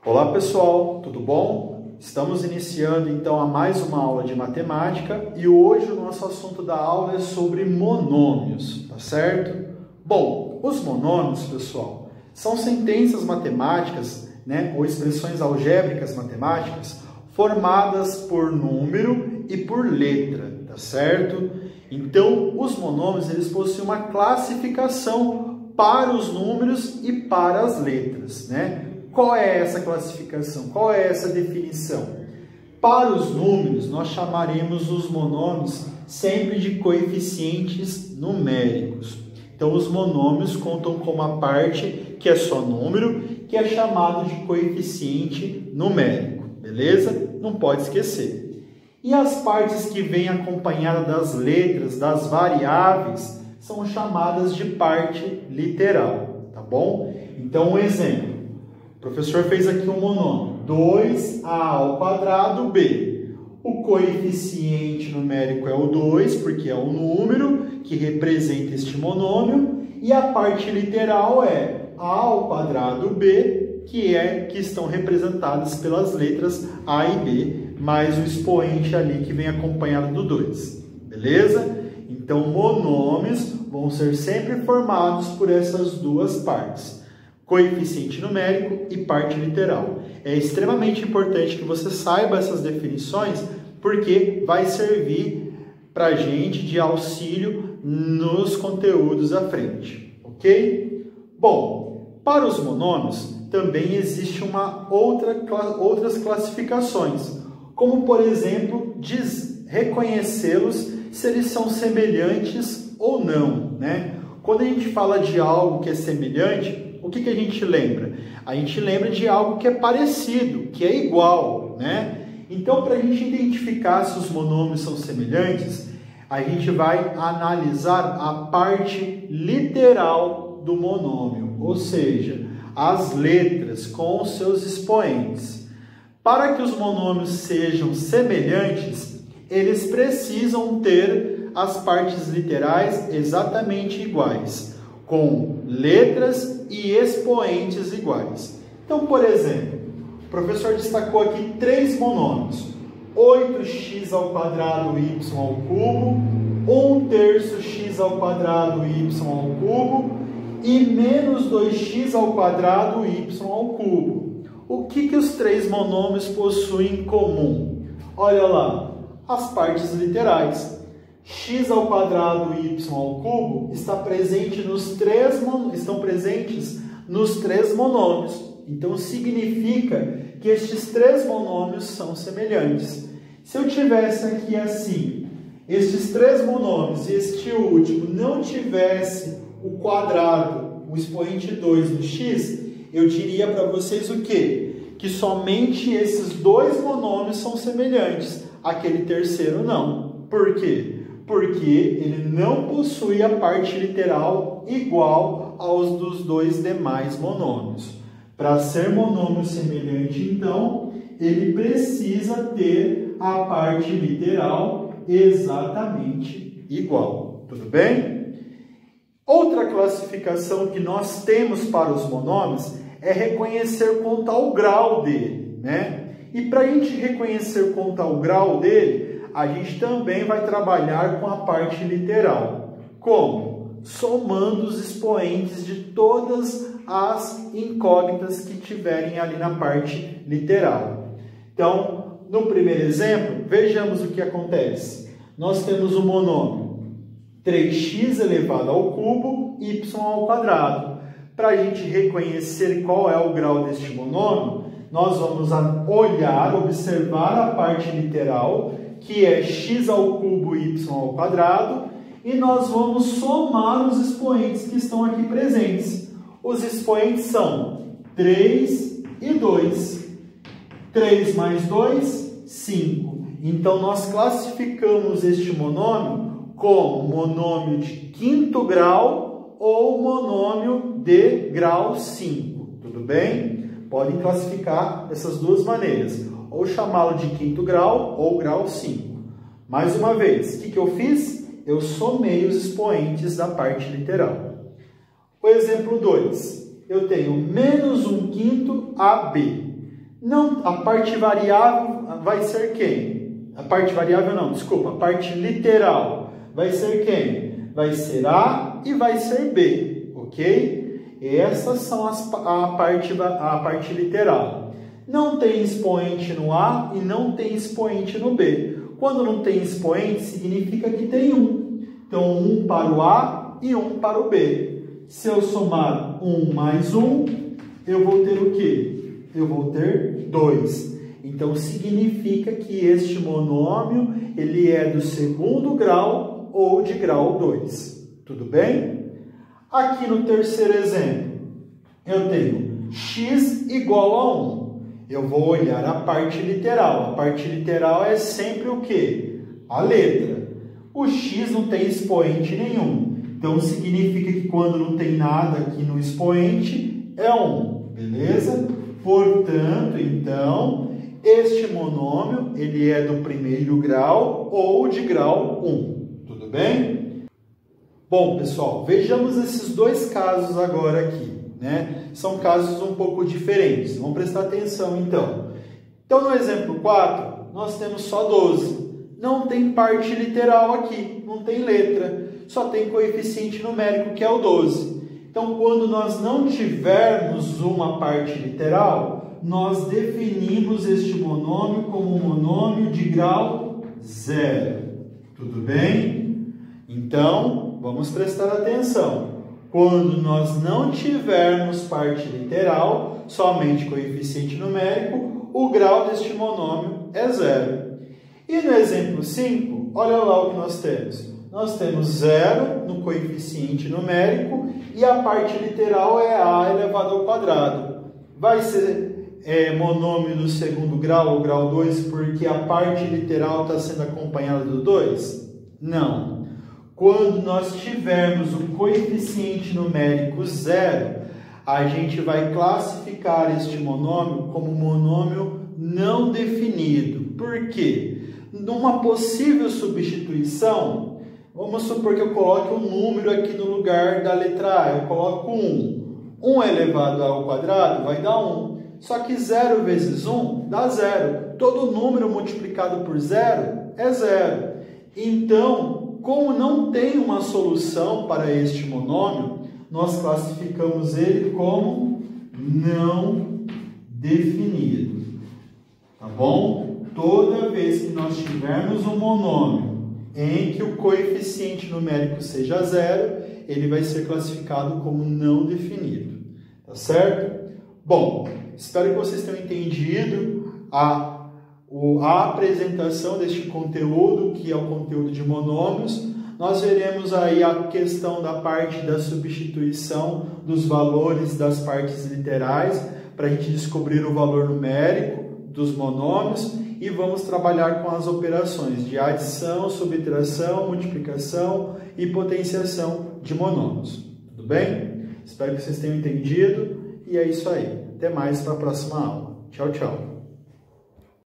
Olá pessoal, tudo bom? Estamos iniciando então a mais uma aula de matemática e hoje o nosso assunto da aula é sobre monômios, tá certo? Bom, os monômios, pessoal, são sentenças matemáticas, ou expressões algébricas matemáticas formadas por número e por letra, tá certo? Então, os monômios eles possuem uma classificação para os números e para as letras, Qual é essa classificação? Qual é essa definição? Para os números, nós chamaremos os monômios sempre de coeficientes numéricos. Então, os monômios contam com uma parte que é só número, que é chamado de coeficiente numérico, beleza? Não pode esquecer. E as partes que vêm acompanhadas das letras, das variáveis, são chamadas de parte literal, tá bom? Então, um exemplo. O professor fez aqui um monômio, 2a²b. O coeficiente numérico é o 2, porque é o número que representa este monômio, e a parte literal é a²b, que estão representadas pelas letras A e B, mais o expoente ali que vem acompanhado do 2, beleza? Então, monômios vão ser sempre formados por essas duas partes. Coeficiente numérico e parte literal. É extremamente importante que você saiba essas definições, porque vai servir para a gente de auxílio nos conteúdos à frente, ok? Bom, para os monômios também existe outras classificações, como por exemplo, reconhecê-los se eles são semelhantes ou não, Quando a gente fala de algo que é semelhante, o que a gente lembra? A gente lembra de algo que é parecido, que é igual, Então, para a gente identificar se os monômios são semelhantes, a gente vai analisar a parte literal do monômio, ou seja, as letras com os seus expoentes. Para que os monômios sejam semelhantes, eles precisam ter as partes literais exatamente iguais, com letras e expoentes iguais. Então, por exemplo, o professor destacou aqui 3 monômios. 8x² y ao cubo, 1/3 x² y ao cubo e menos 2x² y ao cubo. O que os 3 monômios possuem em comum? Olha lá, as partes literais. X² y ao cubo estão presentes nos 3 monômios. Então, significa que estes 3 monômios são semelhantes. Se eu tivesse aqui assim, estes 3 monômios e este último não tivesse o quadrado, o expoente 2 do x, eu diria para vocês o quê? Que somente esses 2 monômios são semelhantes, aquele terceiro não. Por quê? Porque ele não possui a parte literal igual aos dos 2 demais monômios. Para ser monômio semelhante, então, ele precisa ter a parte literal exatamente igual. Tudo bem? Outra classificação que nós temos para os monômios é reconhecer quanto ao grau dele, E para a gente reconhecer quanto ao grau dele, a gente também vai trabalhar com a parte literal. Como? Somando os expoentes de todas as incógnitas que tiverem ali na parte literal. Então, no primeiro exemplo, vejamos o que acontece. Nós temos o monômio 3x elevado ao cubo, y ao quadrado. Para a gente reconhecer qual é o grau deste monômio, nós vamos observar a parte literal, que é x ao cubo y ao quadrado, e nós vamos somar os expoentes que estão aqui presentes. Os expoentes são 3 e 2. 3 mais 2, 5. Então, nós classificamos este monômio como monômio de quinto grau ou monômio de grau 5. Tudo bem? Podem classificar dessas duas maneiras, ou chamá-lo de quinto grau ou grau 5. Mais uma vez, o que eu fiz? Eu somei os expoentes da parte literal. O exemplo 2. Eu tenho menos 1/5 AB. Não, a parte variável vai ser quem? A parte variável não, desculpa, a parte literal vai ser quem? Vai ser A e vai ser B, ok? Essas são a parte literal. Não tem expoente no A e não tem expoente no B. Quando não tem expoente, significa que tem um. Então, um para o A e um para o B. Se eu somar 1 mais 1, eu vou ter o quê? Eu vou ter 2. Então, significa que este monômio ele é do segundo grau ou de grau 2. Tudo bem? Aqui no terceiro exemplo, eu tenho x igual a 1. Eu vou olhar a parte literal. A parte literal é sempre o quê? A letra. O x não tem expoente nenhum. Então, significa que quando não tem nada aqui no expoente, é 1. Beleza? Portanto, então, este monômio, ele é do primeiro grau ou de grau 1. Tudo bem? Bom, pessoal, vejamos esses dois casos agora aqui, né? São casos um pouco diferentes. Vamos prestar atenção, então. Então, no exemplo 4, nós temos só 12. Não tem parte literal aqui, não tem letra. Só tem coeficiente numérico, que é o 12. Então, quando nós não tivermos uma parte literal, nós definimos este monômio como um monômio de grau 0. Tudo bem? Então, vamos prestar atenção. Quando nós não tivermos parte literal, somente coeficiente numérico, o grau deste monômio é 0. E no exemplo 5, olha lá o que nós temos. Nós temos 0 no coeficiente numérico e a parte literal é a elevado ao quadrado. Vai ser monômio no segundo grau ou grau 2 porque a parte literal está sendo acompanhada do 2? Não. Quando nós tivermos o coeficiente numérico 0, a gente vai classificar este monômio como monômio não definido. Por quê? Numa possível substituição, vamos supor que eu coloque um número aqui no lugar da letra A. Eu coloco 1. 1 elevado ao quadrado vai dar 1. Só que 0 vezes 1 dá 0. Todo número multiplicado por 0 é 0. Então, como não tem uma solução para este monômio, nós classificamos ele como não definido. Tá bom? Toda vez que nós tivermos um monômio em que o coeficiente numérico seja 0, ele vai ser classificado como não definido. Tá certo? Bom, espero que vocês tenham entendido a apresentação deste conteúdo, que é o conteúdo de monômios. Nós veremos aí a questão da parte da substituição dos valores das partes literais, para a gente descobrir o valor numérico dos monômios, e vamos trabalhar com as operações de adição, subtração, multiplicação e potenciação de monômios. Tudo bem? Espero que vocês tenham entendido, e é isso aí. Até mais para a próxima aula. Tchau, tchau.